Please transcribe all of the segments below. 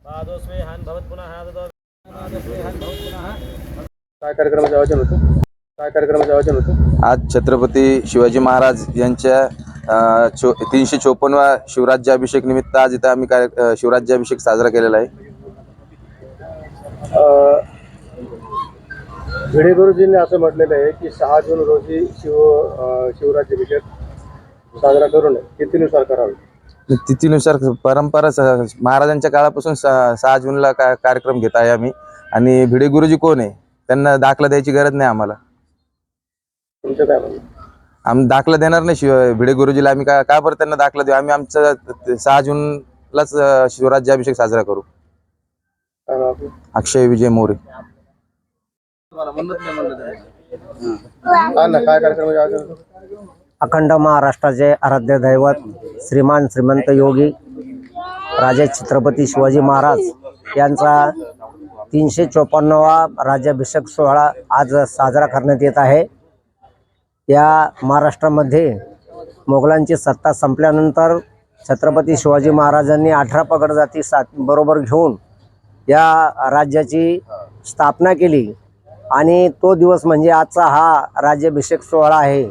काय कार्यक्रमाचे आयोजन होतं? आज छत्रपती शिवाजी महाराज यांच्या 354व्या शिवराज्याभिषेक निमित्त आज इथं आम्ही शिवराज्याभिषेक साजरा केलेला आहे. भिडे गुरुजींनी असं म्हटलेलं आहे की 6 जून रोजी शिवराज्याभिषेक साजरा करू नये, तिथीनुसार करावे. तिथीनुसार परंपरा महाराजांच्या काळापासून 6 जूनला कार्यक्रम घेत आहे आम्ही. आणि भिडे गुरुजी कोण आहे, त्यांना दाखला द्यायची गरज नाही आम्हाला. तुमचं काय म्हणणं? आम्ही दाखला देणार नाही भिडे गुरुजीला. आम्ही का बरं त्यांना दाखला देऊ? आम्ही आमचं 6 जूनलाच शिवराज्याभिषेक साजरा करू. अक्षय विजय मोरे. काय कार्यक्रमाचे आयोजन होतं? अखंड महाराष्ट्राचे आराध्य दैवत श्रीमान श्रीमंत योगी राजे छत्रपती शिवाजी महाराज यांचा 354वा राज्याभिषेक सोहळा आज साजरा करण्यात येत आहे. या महाराष्ट्रामध्ये मोगलांची सत्ता संपल्यानंतर छत्रपती शिवाजी महाराजांनी 18 पगड जाती बरोबर घेऊन या राज्याची स्थापना केली. आणि तो दिवस म्हणजे आजचा हा राज्याभिषेक सोहळा आहे.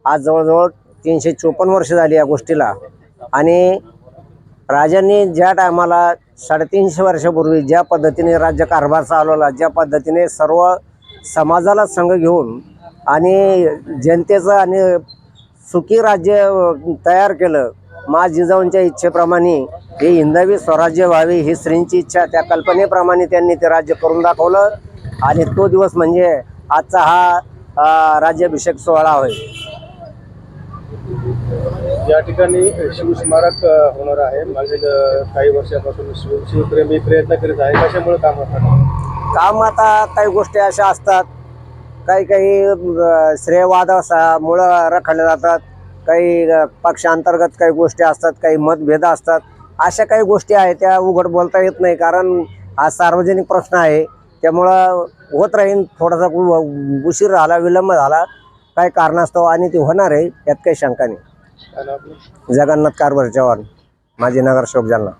आज जवळजवळ 354 वर्ष झाली या गोष्टीला. आणि राजांनी ज्या टायमाला 350 वर्षापूर्वी ज्या पद्धतीने राज्यकारभार चालवला, ज्या पद्धतीने सर्व समाजाला संघ घेऊन आणि जनतेचं आणि सुखी राज्य तयार केलं, मा जिजाऊंच्या इच्छेप्रमाणे हे हिंदवी स्वराज्य व्हावे ही श्रींची इच्छा, त्या कल्पनेप्रमाणे त्यांनी ते राज्य करून दाखवलं. आणि तो दिवस म्हणजे आजचा हा राज्याभिषेक सोहळा होय. या ठिकाणी शिवस्मारक होणार आहे. मागील काही वर्षापासून शिवप्रेमी प्रयत्न करीत आहे. कशामुळे काम आता काही गोष्टी अशा असतात, काही श्रेयवादामुळं रखडल्या जातात, काही पक्षांतर्गत काही गोष्टी असतात, काही मतभेद असतात. अशा काही गोष्टी आहेत त्या उघड बोलता येत नाही, कारण हा सार्वजनिक प्रश्न आहे. त्यामुळं होत राहील, थोडासा उशीर झाला, विलंब झाला काही कारणास्तव, आणि ते होणार आहे यात काही शंका नाही. जगन्नाथ कारभार चव्हाण, माजी नगरसेवक जालना.